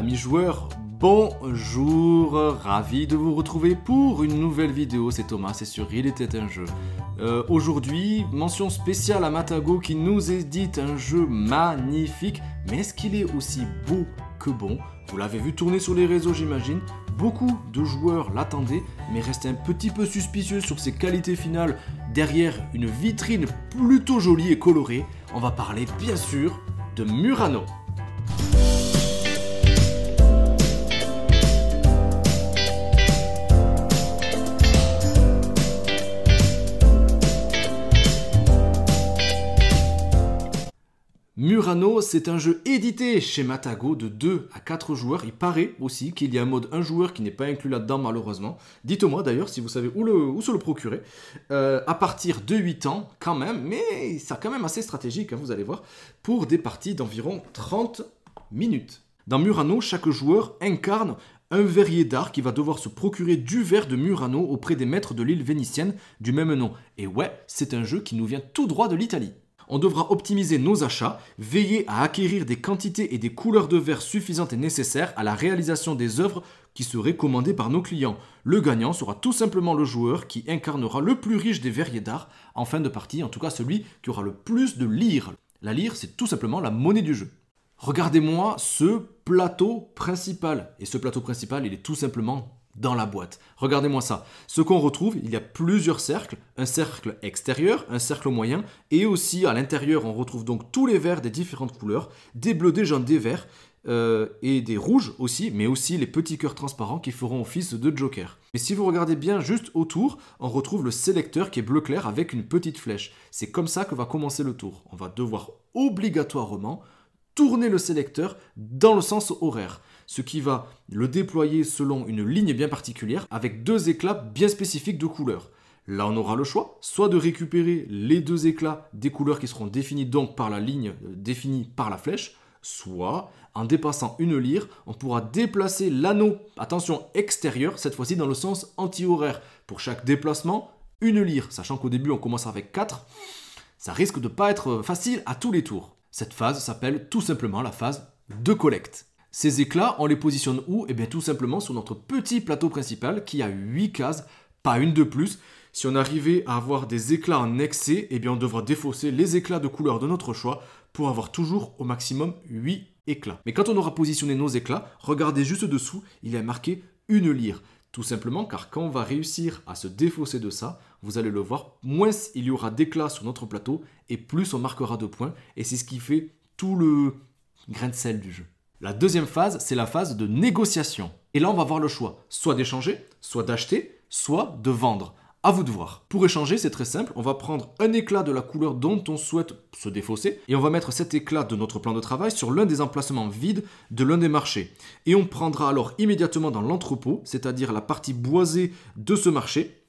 Amis joueurs, bonjour, ravi de vous retrouver pour une nouvelle vidéo, c'est Thomas, c'est sur Il était un jeu. Aujourd'hui, mention spéciale à Matago qui nous édite un jeu magnifique, mais est-ce qu'il est aussi beau que bon? Vous l'avez vu tourner sur les réseaux j'imagine, beaucoup de joueurs l'attendaient, mais restaient un petit peu suspicieux sur ses qualités finales derrière une vitrine plutôt jolie et colorée. On va parler bien sûr de Murano. Murano, c'est un jeu édité chez Matago de 2 à 4 joueurs. Il paraît aussi qu'il y a un mode 1 joueur qui n'est pas inclus là-dedans malheureusement. Dites-moi d'ailleurs si vous savez où se le procurer. À partir de 8 ans quand même, mais c'est quand même assez stratégique, hein, vous allez voir, pour des parties d'environ 30 minutes. Dans Murano, chaque joueur incarne un verrier d'art qui va devoir se procurer du verre de Murano auprès des maîtres de l'île vénitienne du même nom. Et ouais, c'est un jeu qui nous vient tout droit de l'Italie. On devra optimiser nos achats, veiller à acquérir des quantités et des couleurs de verre suffisantes et nécessaires à la réalisation des œuvres qui seraient commandées par nos clients. Le gagnant sera tout simplement le joueur qui incarnera le plus riche des verriers d'art en fin de partie, en tout cas celui qui aura le plus de lyres. La lyre, c'est tout simplement la monnaie du jeu. Regardez-moi ce plateau principal. Et ce plateau principal, il est tout simplement dans la boîte. Regardez-moi ça. Ce qu'on retrouve, il y a plusieurs cercles. Un cercle extérieur, un cercle moyen. Et aussi à l'intérieur, on retrouve donc tous les verres des différentes couleurs. Des bleus, des jaunes, des verts. Et des rouges aussi. Mais aussi les petits cœurs transparents qui feront office de joker. Et si vous regardez bien juste autour, on retrouve le sélecteur qui est bleu clair avec une petite flèche. C'est comme ça que va commencer le tour. On va devoir obligatoirement tourner le sélecteur dans le sens horaire, ce qui va le déployer selon une ligne bien particulière avec deux éclats bien spécifiques de couleurs. Là, on aura le choix, soit de récupérer les deux éclats des couleurs qui seront définis donc par la ligne définie par la flèche, soit, en dépassant une lyre, on pourra déplacer l'anneau, attention, extérieur, cette fois-ci dans le sens anti-horaire. Pour chaque déplacement, une lyre, sachant qu'au début, on commence avec 4, ça risque de ne pas être facile à tous les tours. Cette phase s'appelle tout simplement la phase de collecte. Ces éclats, on les positionne où? Eh bien tout simplement sur notre petit plateau principal qui a 8 cases, pas une de plus. Si on arrivait à avoir des éclats en excès, eh bien on devra défausser les éclats de couleur de notre choix pour avoir toujours au maximum 8 éclats. Mais quand on aura positionné nos éclats, regardez juste dessous, il est marqué une lyre. Tout simplement car quand on va réussir à se défausser de ça, vous allez le voir, moins il y aura d'éclats sur notre plateau et plus on marquera de points. Et c'est ce qui fait tout le grain de sel du jeu. La deuxième phase, c'est la phase de négociation. Et là, on va avoir le choix, soit d'échanger, soit d'acheter, soit de vendre. À vous de voir. Pour échanger, c'est très simple. On va prendre un éclat de la couleur dont on souhaite se défausser et on va mettre cet éclat de notre plan de travail sur l'un des emplacements vides de l'un des marchés. Et on prendra alors immédiatement dans l'entrepôt, c'est-à-dire la partie boisée de ce marché,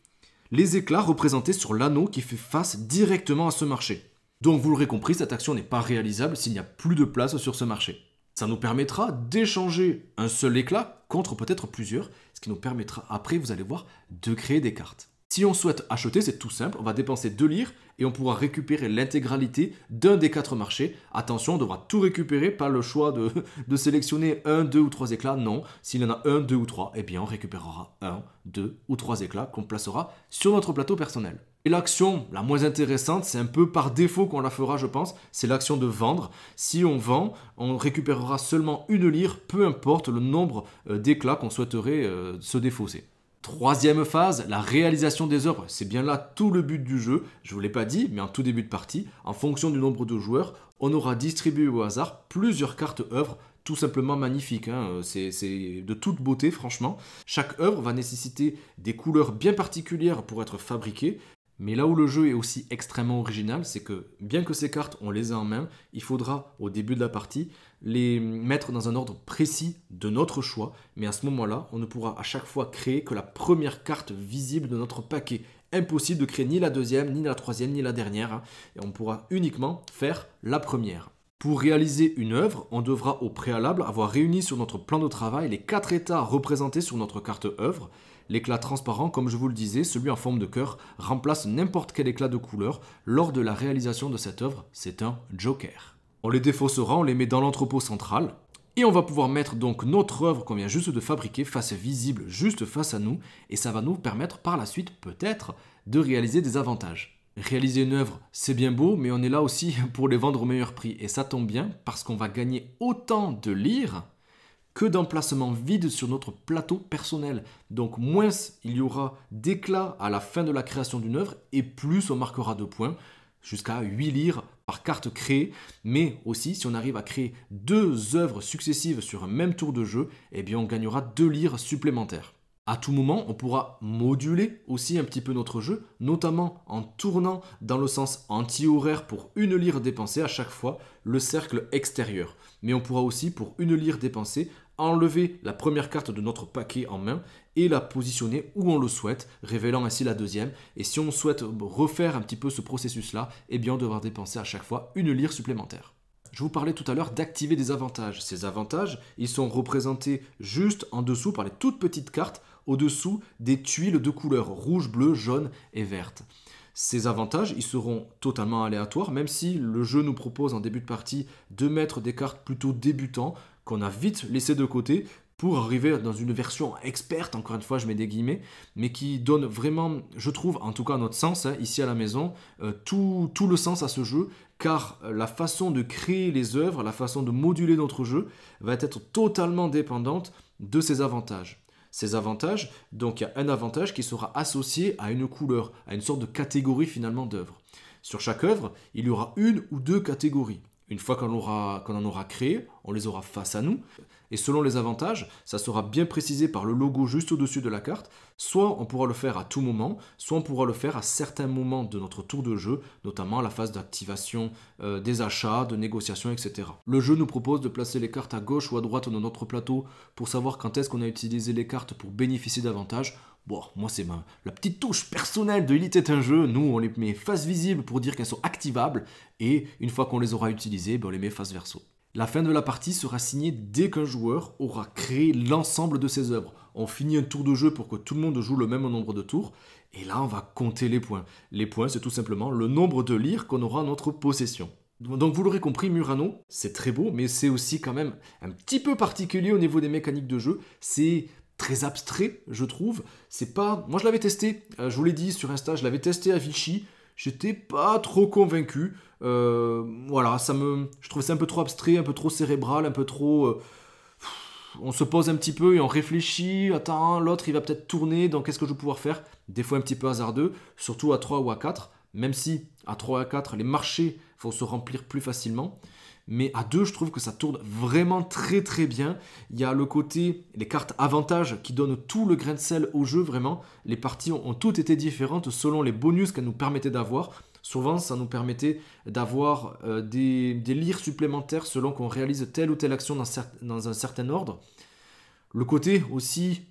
les éclats représentés sur l'anneau qui fait face directement à ce marché. Donc vous l'aurez compris, cette action n'est pas réalisable s'il n'y a plus de place sur ce marché. Ça nous permettra d'échanger un seul éclat contre peut-être plusieurs, ce qui nous permettra après, vous allez voir, de créer des cartes. Si on souhaite acheter, c'est tout simple, on va dépenser 2 lyres et on pourra récupérer l'intégralité d'un des 4 marchés. Attention, on devra tout récupérer, pas le choix de sélectionner 1, 2 ou 3 éclats, non. S'il y en a 1, 2 ou 3, eh bien on récupérera 1, 2 ou 3 éclats qu'on placera sur notre plateau personnel. Et l'action la moins intéressante, c'est un peu par défaut qu'on la fera je pense, c'est l'action de vendre. Si on vend, on récupérera seulement une lyre, peu importe le nombre d'éclats qu'on souhaiterait se défausser. Troisième phase, la réalisation des œuvres. C'est bien là tout le but du jeu. Je ne vous l'ai pas dit, mais en tout début de partie, en fonction du nombre de joueurs, on aura distribué au hasard plusieurs cartes œuvres tout simplement magnifiques. Hein. C'est de toute beauté, franchement. Chaque œuvre va nécessiter des couleurs bien particulières pour être fabriquées. Mais là où le jeu est aussi extrêmement original, c'est que bien que ces cartes, on les a en main, il faudra, au début de la partie, les mettre dans un ordre précis de notre choix. Mais à ce moment-là, on ne pourra à chaque fois créer que la première carte visible de notre paquet. Impossible de créer ni la deuxième, ni la troisième, ni la dernière. Hein. Et on pourra uniquement faire la première. Pour réaliser une œuvre, on devra au préalable avoir réuni sur notre plan de travail les 4 états représentés sur notre carte œuvre. L'éclat transparent, comme je vous le disais, celui en forme de cœur, remplace n'importe quel éclat de couleur. Lors de la réalisation de cette œuvre, c'est un joker. On les défaussera, on les met dans l'entrepôt central. Et on va pouvoir mettre donc notre œuvre qu'on vient juste de fabriquer face visible, juste face à nous, et ça va nous permettre par la suite peut-être de réaliser des avantages. Réaliser une œuvre, c'est bien beau, mais on est là aussi pour les vendre au meilleur prix. Et ça tombe bien parce qu'on va gagner autant de lyres que d'emplacements vides sur notre plateau personnel. Donc moins il y aura d'éclat à la fin de la création d'une œuvre et plus on marquera de points, jusqu'à 8 lyres par carte créée. Mais aussi, si on arrive à créer 2 œuvres successives sur un même tour de jeu, eh bien on gagnera 2 lyres supplémentaires. À tout moment, on pourra moduler aussi un petit peu notre jeu, notamment en tournant dans le sens anti-horaire pour 1 lyre dépensée à chaque fois le cercle extérieur. Mais on pourra aussi, pour 1 lyre dépensée, enlever la première carte de notre paquet en main et la positionner où on le souhaite, révélant ainsi la deuxième. Et si on souhaite refaire un petit peu ce processus-là, eh bien on devra dépenser à chaque fois 1 lyre supplémentaire. Je vous parlais tout à l'heure d'activer des avantages. Ces avantages, ils sont représentés juste en dessous par les toutes petites cartes, au-dessous des tuiles de couleurs rouge, bleu, jaune et verte. Ces avantages, ils seront totalement aléatoires, même si le jeu nous propose en début de partie de mettre des cartes plutôt débutants, qu'on a vite laissé de côté, pour arriver dans une version experte, encore une fois je mets des guillemets, mais qui donne vraiment, je trouve, en tout cas à notre sens, ici à la maison, tout le sens à ce jeu, car la façon de créer les œuvres, la façon de moduler notre jeu, va être totalement dépendante de ces avantages. Ces avantages, donc il y a un avantage qui sera associé à une couleur, à une sorte de catégorie finalement d'œuvre. Sur chaque œuvre, il y aura 1 ou 2 catégories. Une fois qu'on en aura créé, on les aura face à nous. Et selon les avantages, ça sera bien précisé par le logo juste au-dessus de la carte. Soit on pourra le faire à tout moment, soit on pourra le faire à certains moments de notre tour de jeu, notamment à la phase d'activation des achats, de négociation, etc. Le jeu nous propose de placer les cartes à gauche ou à droite de notre plateau pour savoir quand est-ce qu'on a utilisé les cartes pour bénéficier d'avantages. Bon, moi c'est la petite touche personnelle de Il était un jeu. Nous, on les met face visible pour dire qu'elles sont activables. Et une fois qu'on les aura utilisées, on les met face verso. La fin de la partie sera signée dès qu'un joueur aura créé l'ensemble de ses œuvres. On finit un tour de jeu pour que tout le monde joue le même nombre de tours. Et là, on va compter les points. Les points, c'est tout simplement le nombre de lyres qu'on aura en notre possession. Donc vous l'aurez compris, Murano, c'est très beau, mais c'est aussi quand même un petit peu particulier au niveau des mécaniques de jeu. C'est très abstrait, je trouve. C'est pas... Moi, je l'avais testé, je vous l'ai dit sur Insta, je l'avais testé à Vichy. J'étais pas trop convaincu. Voilà, je trouvais ça un peu trop abstrait, un peu trop cérébral, un peu trop... on se pose un petit peu et on réfléchit. Attends, l'autre il va peut-être tourner, donc qu'est-ce que je vais pouvoir faire? Des fois un petit peu hasardeux, surtout à 3 ou à 4. Même si à 3 ou à 4, les marchés vont se remplir plus facilement. Mais à 2, je trouve que ça tourne vraiment très très bien. Il y a le côté, les cartes avantages qui donnent tout le grain de sel au jeu, vraiment. Les parties ont toutes été différentes selon les bonus qu'elles nous permettaient d'avoir. Souvent, ça nous permettait d'avoir des lyres supplémentaires selon qu'on réalise telle ou telle action dans un certain ordre. Le côté aussi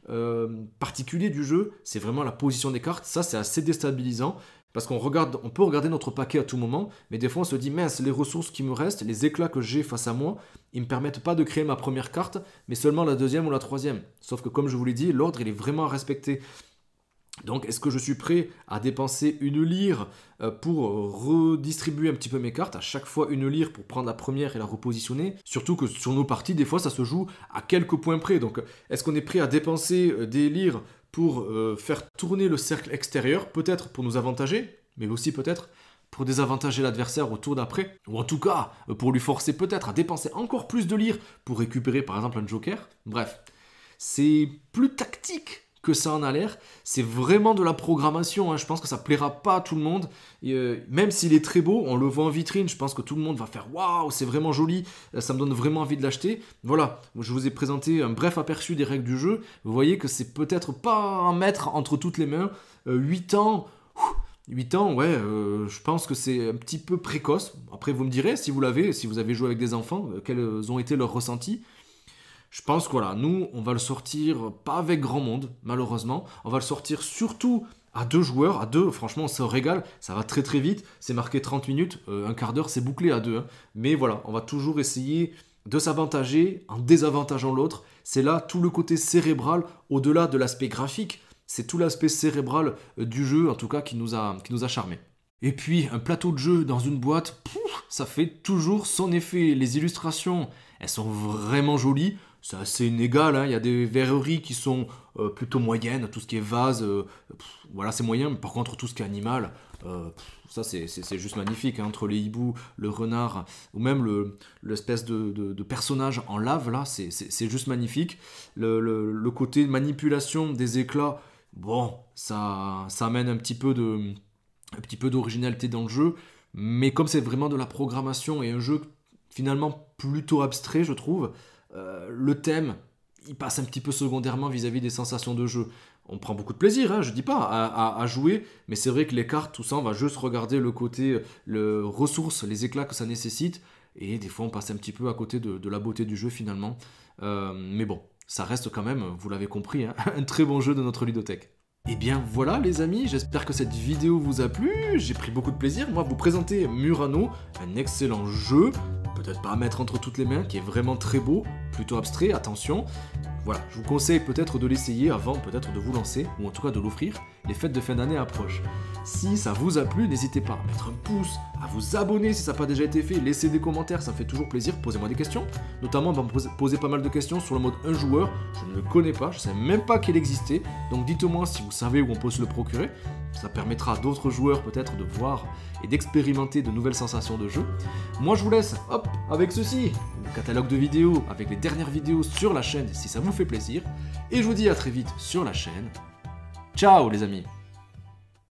particulier du jeu, c'est vraiment la position des cartes. Ça, c'est assez déstabilisant. Parce on peut regarder notre paquet à tout moment, mais des fois on se dit, mince, les ressources qui me restent, les éclats que j'ai face à moi, ils ne me permettent pas de créer ma première carte, mais seulement la deuxième ou la troisième. Sauf que comme je vous l'ai dit, l'ordre il est vraiment à respecter. Donc est-ce que je suis prêt à dépenser 1 lyre pour redistribuer un petit peu mes cartes, à chaque fois 1 lyre pour prendre la première et la repositionner? Surtout que sur nos parties, des fois ça se joue à quelques points près. Donc est-ce qu'on est prêt à dépenser des lyres pour faire tourner le cercle extérieur, peut-être pour nous avantager, mais aussi peut-être pour désavantager l'adversaire au tour d'après, ou en tout cas pour lui forcer peut-être à dépenser encore plus de lyres pour récupérer par exemple un joker. Bref, c'est plus tactique que ça en a l'air, c'est vraiment de la programmation, hein. Je pense que ça plaira pas à tout le monde, et, même s'il est très beau, on le voit en vitrine, je pense que tout le monde va faire waouh, c'est vraiment joli, ça me donne vraiment envie de l'acheter. Voilà, je vous ai présenté un bref aperçu des règles du jeu, vous voyez que c'est peut-être pas un mettre entre toutes les mains. 8 ans, 8 ans, ouais, je pense que c'est un petit peu précoce. Après vous me direz si vous avez joué avec des enfants, quels ont été leurs ressentis. Je pense que voilà, nous, on va le sortir pas avec grand monde, malheureusement. On va le sortir surtout à 2 joueurs. À 2, franchement, on se régale. Ça va très très vite. C'est marqué 30 minutes. Un quart d'heure, c'est bouclé à 2. Hein. Mais voilà, on va toujours essayer de s'avantager en désavantageant l'autre. C'est là tout le côté cérébral, au-delà de l'aspect graphique. C'est tout l'aspect cérébral du jeu, en tout cas, qui nous a charmés. Et puis, un plateau de jeu dans une boîte, ça fait toujours son effet. Les illustrations, elles sont vraiment jolies. C'est assez inégal, hein. Il y a des verreries qui sont plutôt moyennes, tout ce qui est vase, voilà c'est moyen, mais par contre tout ce qui est animal, ça c'est juste magnifique, hein. Entre les hiboux, le renard, ou même l'espèce de personnage en lave là, c'est juste magnifique. Le côté manipulation des éclats, bon, ça amène un petit peu d'originalité dans le jeu, mais comme c'est vraiment de la programmation et un jeu finalement plutôt abstrait je trouve, le thème, il passe un petit peu secondairement vis-à-vis des sensations de jeu. On prend beaucoup de plaisir, hein, je dis pas, à jouer, mais c'est vrai que les cartes, tout ça, on va juste regarder le côté, le ressources, les éclats que ça nécessite, et des fois on passe un petit peu à côté de la beauté du jeu finalement. Mais bon, ça reste quand même, vous l'avez compris, hein, un très bon jeu de notre ludothèque. Et bien voilà les amis, j'espère que cette vidéo vous a plu, j'ai pris beaucoup de plaisir, moi, vous présenter Murano, un excellent jeu, peut-être pas à mettre entre toutes les mains, qui est vraiment très beau, plutôt abstrait, attention. Voilà, je vous conseille peut-être de l'essayer avant peut-être de vous lancer, ou en tout cas de l'offrir, les fêtes de fin d'année approchent. Si ça vous a plu, n'hésitez pas à mettre un pouce, à vous abonner si ça n'a pas déjà été fait, laissez des commentaires, ça me fait toujours plaisir, posez-moi des questions. Notamment, on va me poser pas mal de questions sur le mode 1 joueur, je ne le connais pas, je ne savais même pas qu'il existait, donc dites-moi si vous savez où on peut se le procurer, ça permettra à d'autres joueurs peut-être de voir et d'expérimenter de nouvelles sensations de jeu. Moi je vous laisse, hop, avec ceci, le catalogue de vidéos, avec les dernières vidéos sur la chaîne si ça vous fait plaisir, et je vous dis à très vite sur la chaîne. Ciao les amis!